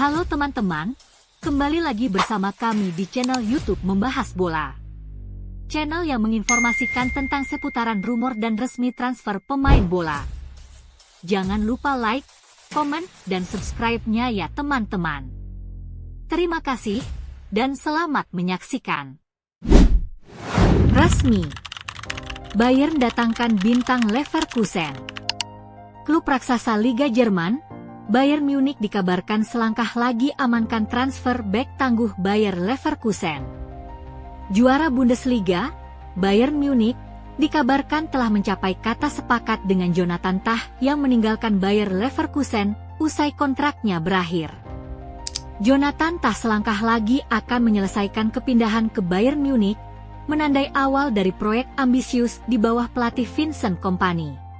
Halo teman-teman, kembali lagi bersama kami di channel YouTube Membahas Bola. Channel yang menginformasikan tentang seputaran rumor dan resmi transfer pemain bola. Jangan lupa like, komen, dan subscribe-nya ya teman-teman. Terima kasih, dan selamat menyaksikan. Resmi, Bayern datangkan bintang Leverkusen. Klub raksasa Liga Jerman, Bayern Munich dikabarkan selangkah lagi amankan transfer bek tangguh Bayer Leverkusen. Juara Bundesliga, Bayern Munich, dikabarkan telah mencapai kata sepakat dengan Jonathan Tah yang meninggalkan Bayer Leverkusen usai kontraknya berakhir. Jonathan Tah selangkah lagi akan menyelesaikan kepindahan ke Bayern Munich, menandai awal dari proyek ambisius di bawah pelatih Vincent Kompany.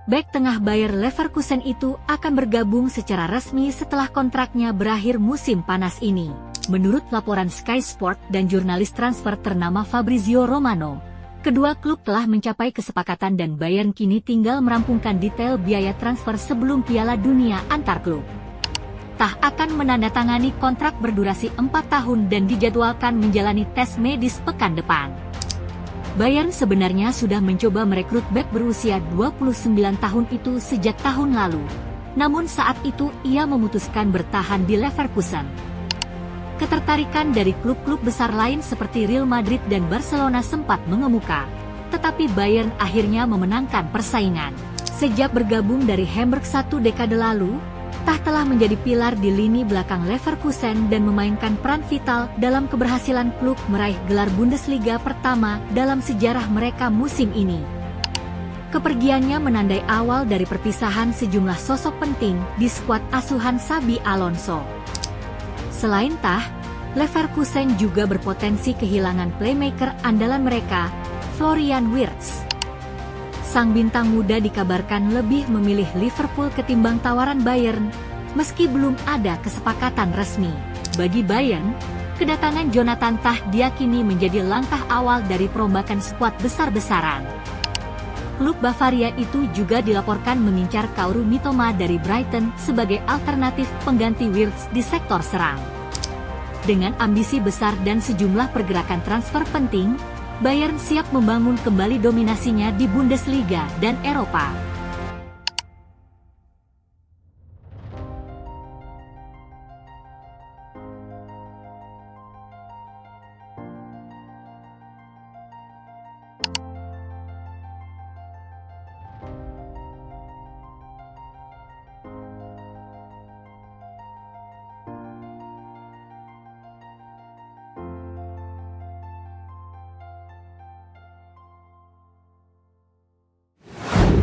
Bek tengah Bayer Leverkusen itu akan bergabung secara resmi setelah kontraknya berakhir musim panas ini. Menurut laporan Sky Sport dan jurnalis transfer ternama Fabrizio Romano, kedua klub telah mencapai kesepakatan dan Bayern kini tinggal merampungkan detail biaya transfer sebelum Piala Dunia antar klub. Tah akan menandatangani kontrak berdurasi 4 tahun dan dijadwalkan menjalani tes medis pekan depan. Bayern sebenarnya sudah mencoba merekrut bek berusia 29 tahun itu sejak tahun lalu. Namun saat itu ia memutuskan bertahan di Leverkusen. Ketertarikan dari klub-klub besar lain seperti Real Madrid dan Barcelona sempat mengemuka. Tetapi Bayern akhirnya memenangkan persaingan. Sejak bergabung dari Hamburg 1 dekade lalu, Tah telah menjadi pilar di lini belakang Leverkusen dan memainkan peran vital dalam keberhasilan klub meraih gelar Bundesliga pertama dalam sejarah mereka musim ini. Kepergiannya menandai awal dari perpisahan sejumlah sosok penting di skuad asuhan Xabi Alonso. Selain Tah, Leverkusen juga berpotensi kehilangan playmaker andalan mereka, Florian Wirtz. Sang bintang muda dikabarkan lebih memilih Liverpool ketimbang tawaran Bayern, meski belum ada kesepakatan resmi. Bagi Bayern, kedatangan Jonathan Tah diyakini menjadi langkah awal dari perombakan skuad besar-besaran. Klub Bavaria itu juga dilaporkan mengincar Kaoru Mitoma dari Brighton sebagai alternatif pengganti Wirtz di sektor serang. Dengan ambisi besar dan sejumlah pergerakan transfer penting, Bayern siap membangun kembali dominasinya di Bundesliga dan Eropa.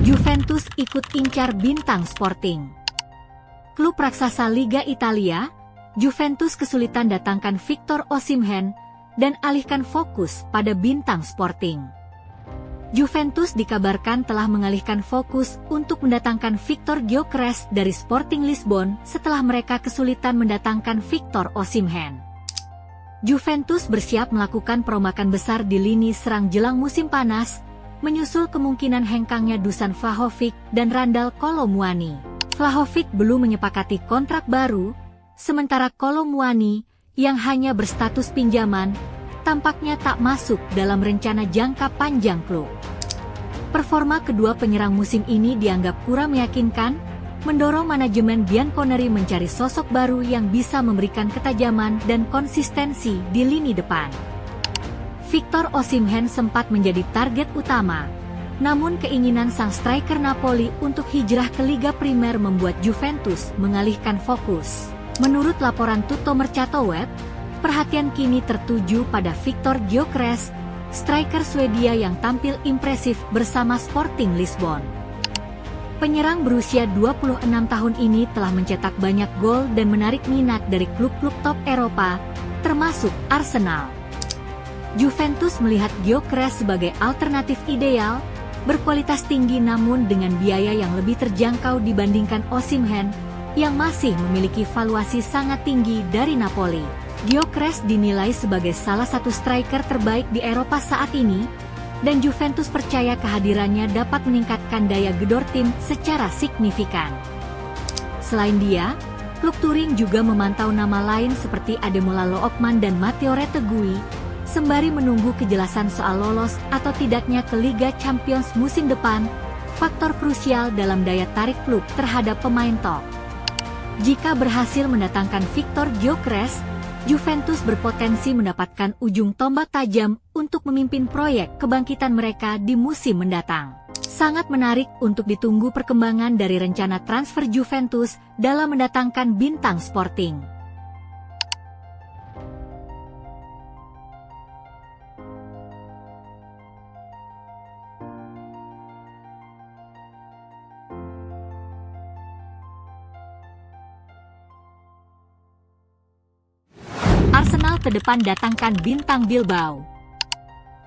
Juventus ikut incar bintang Sporting. Klub raksasa Liga Italia, Juventus kesulitan datangkan Victor Osimhen dan alihkan fokus pada bintang Sporting. Juventus dikabarkan telah mengalihkan fokus untuk mendatangkan Victor Gyökeres dari Sporting Lisbon setelah mereka kesulitan mendatangkan Victor Osimhen. Juventus bersiap melakukan perombakan besar di lini serang jelang musim panas, menyusul kemungkinan hengkangnya Dusan Vlahovic dan Randal Kolo Muani. Vlahovic belum menyepakati kontrak baru, sementara Kolo Muani, yang hanya berstatus pinjaman, tampaknya tak masuk dalam rencana jangka panjang klub. Performa kedua penyerang musim ini dianggap kurang meyakinkan, mendorong manajemen Bianconeri mencari sosok baru yang bisa memberikan ketajaman dan konsistensi di lini depan. Victor Osimhen sempat menjadi target utama, namun keinginan sang striker Napoli untuk hijrah ke Liga Primer membuat Juventus mengalihkan fokus. Menurut laporan Tutto Mercato Web, perhatian kini tertuju pada Victor Gyökeres, striker Swedia yang tampil impresif bersama Sporting Lisbon. Penyerang berusia 26 tahun ini telah mencetak banyak gol dan menarik minat dari klub-klub top Eropa, termasuk Arsenal. Juventus melihat Gyökeres sebagai alternatif ideal, berkualitas tinggi namun dengan biaya yang lebih terjangkau dibandingkan Osimhen, yang masih memiliki valuasi sangat tinggi dari Napoli. Gyökeres dinilai sebagai salah satu striker terbaik di Eropa saat ini, dan Juventus percaya kehadirannya dapat meningkatkan daya gedor tim secara signifikan. Selain dia, Klub Turin juga memantau nama lain seperti Ademola Lookman dan Matteo Retegui, sembari menunggu kejelasan soal lolos atau tidaknya ke Liga Champions musim depan, faktor krusial dalam daya tarik klub terhadap pemain top. Jika berhasil mendatangkan Victor Gyökeres, Juventus berpotensi mendapatkan ujung tombak tajam untuk memimpin proyek kebangkitan mereka di musim mendatang. Sangat menarik untuk ditunggu perkembangan dari rencana transfer Juventus dalam mendatangkan bintang Sporting. Arsenal ke depan datangkan bintang Bilbao.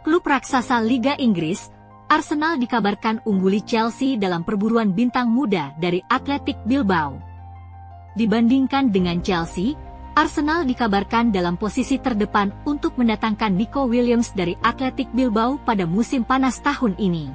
Klub raksasa Liga Inggris, Arsenal dikabarkan ungguli Chelsea dalam perburuan bintang muda dari Athletic Bilbao. Dibandingkan dengan Chelsea, Arsenal dikabarkan dalam posisi terdepan untuk mendatangkan Nico Williams dari Athletic Bilbao pada musim panas tahun ini.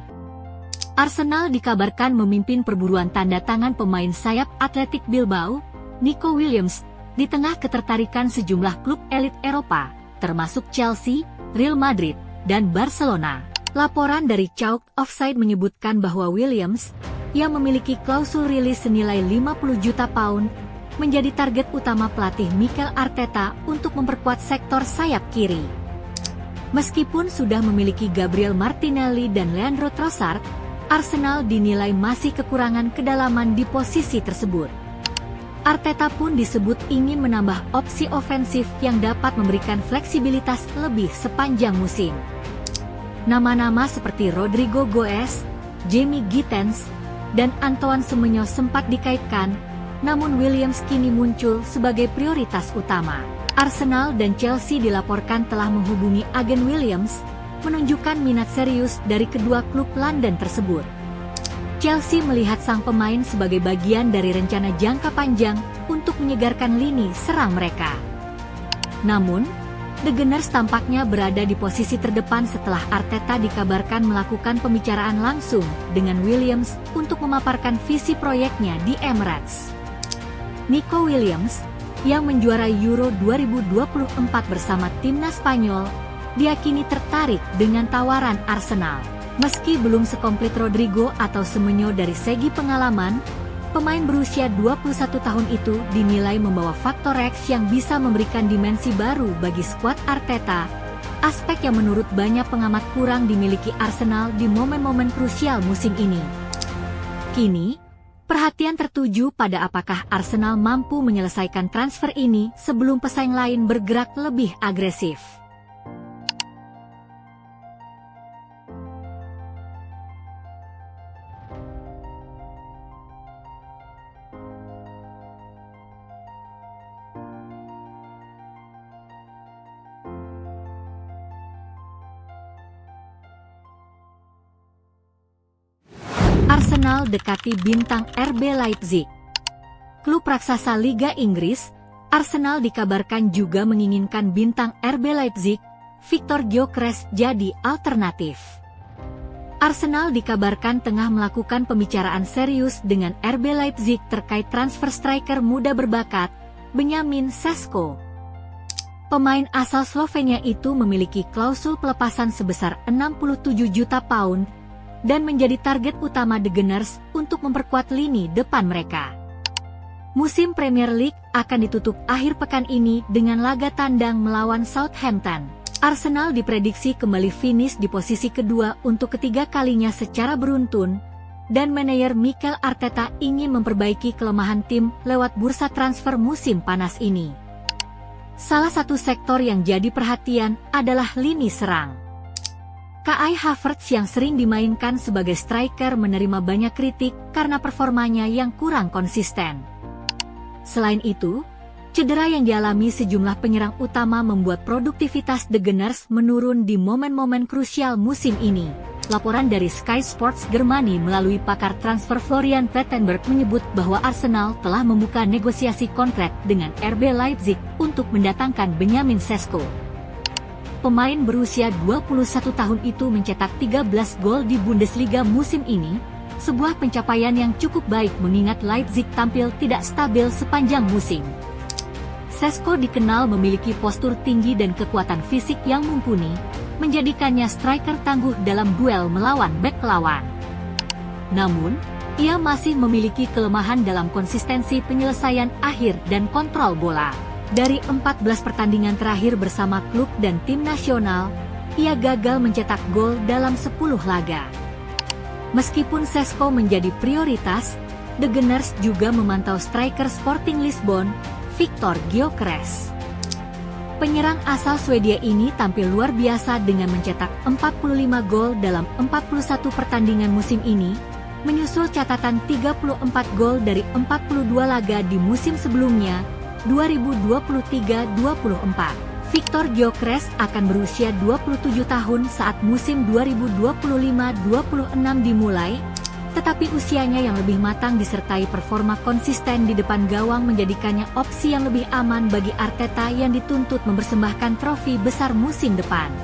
Arsenal dikabarkan memimpin perburuan tanda tangan pemain sayap Athletic Bilbao, Nico Williams, di tengah ketertarikan sejumlah klub elit Eropa, termasuk Chelsea, Real Madrid, dan Barcelona. Laporan dari Chalk Offside menyebutkan bahwa Williams, yang memiliki klausul rilis senilai 50 juta pound, menjadi target utama pelatih Mikel Arteta untuk memperkuat sektor sayap kiri. Meskipun sudah memiliki Gabriel Martinelli dan Leandro Trossard, Arsenal dinilai masih kekurangan kedalaman di posisi tersebut. Arteta pun disebut ingin menambah opsi ofensif yang dapat memberikan fleksibilitas lebih sepanjang musim. Nama-nama seperti Rodrigo Goes, Jamie Gittens, dan Antoine Semenyo sempat dikaitkan, namun Williams kini muncul sebagai prioritas utama. Arsenal dan Chelsea dilaporkan telah menghubungi agen Williams, menunjukkan minat serius dari kedua klub London tersebut. Chelsea melihat sang pemain sebagai bagian dari rencana jangka panjang untuk menyegarkan lini serang mereka. Namun, The Gunners tampaknya berada di posisi terdepan setelah Arteta dikabarkan melakukan pembicaraan langsung dengan Williams untuk memaparkan visi proyeknya di Emirates. Nico Williams, yang menjuarai Euro 2024 bersama timnas Spanyol, diyakini tertarik dengan tawaran Arsenal. Meski belum sekomplit Rodrigo atau Semenyo dari segi pengalaman, pemain berusia 21 tahun itu dinilai membawa faktor X yang bisa memberikan dimensi baru bagi skuad Arteta, aspek yang menurut banyak pengamat kurang dimiliki Arsenal di momen-momen krusial musim ini. Kini, perhatian tertuju pada apakah Arsenal mampu menyelesaikan transfer ini sebelum pesaing lain bergerak lebih agresif. Arsenal dekati bintang RB Leipzig. Klub raksasa Liga Inggris, Arsenal dikabarkan juga menginginkan bintang RB Leipzig, Victor Gyökeres jadi alternatif. Arsenal dikabarkan tengah melakukan pembicaraan serius dengan RB Leipzig terkait transfer striker muda berbakat, Benjamin Sesko. Pemain asal Slovenia itu memiliki klausul pelepasan sebesar 67 juta pound, dan menjadi target utama The Gunners untuk memperkuat lini depan mereka. Musim Premier League akan ditutup akhir pekan ini dengan laga tandang melawan Southampton. Arsenal diprediksi kembali finish di posisi kedua untuk ketiga kalinya secara beruntun, dan manajer Mikel Arteta ingin memperbaiki kelemahan tim lewat bursa transfer musim panas ini. Salah satu sektor yang jadi perhatian adalah lini serang. Kai Havertz yang sering dimainkan sebagai striker menerima banyak kritik karena performanya yang kurang konsisten. Selain itu, cedera yang dialami sejumlah penyerang utama membuat produktivitas The Gunners menurun di momen-momen krusial musim ini. Laporan dari Sky Sports Germany melalui pakar transfer Florian Plettenberg menyebut bahwa Arsenal telah membuka negosiasi kontrak dengan RB Leipzig untuk mendatangkan Benjamin Sesko. Pemain berusia 21 tahun itu mencetak 13 gol di Bundesliga musim ini, Sebuah pencapaian yang cukup baik mengingat Leipzig tampil tidak stabil sepanjang musim. Šeško dikenal memiliki postur tinggi dan kekuatan fisik yang mumpuni, menjadikannya striker tangguh dalam duel melawan bek lawan. Namun, ia masih memiliki kelemahan dalam konsistensi penyelesaian akhir dan kontrol bola. Dari 14 pertandingan terakhir bersama klub dan tim nasional, ia gagal mencetak gol dalam 10 laga. Meskipun Šeško menjadi prioritas, The Gunners juga memantau striker Sporting Lisbon, Viktor Gyökeres. Penyerang asal Swedia ini tampil luar biasa dengan mencetak 45 gol dalam 41 pertandingan musim ini, menyusul catatan 34 gol dari 42 laga di musim sebelumnya, 2023-24. Viktor Gyökeres akan berusia 27 tahun saat musim 2025-26 dimulai, tetapi usianya yang lebih matang disertai performa konsisten di depan gawang menjadikannya opsi yang lebih aman bagi Arteta yang dituntut mempersembahkan trofi besar musim depan.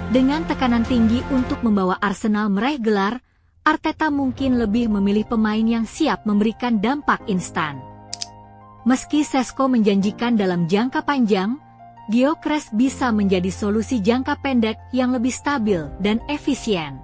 Dengan tekanan tinggi untuk membawa Arsenal meraih gelar, Arteta mungkin lebih memilih pemain yang siap memberikan dampak instan. Meski Šeško menjanjikan dalam jangka panjang, Gyökeres bisa menjadi solusi jangka pendek yang lebih stabil dan efisien.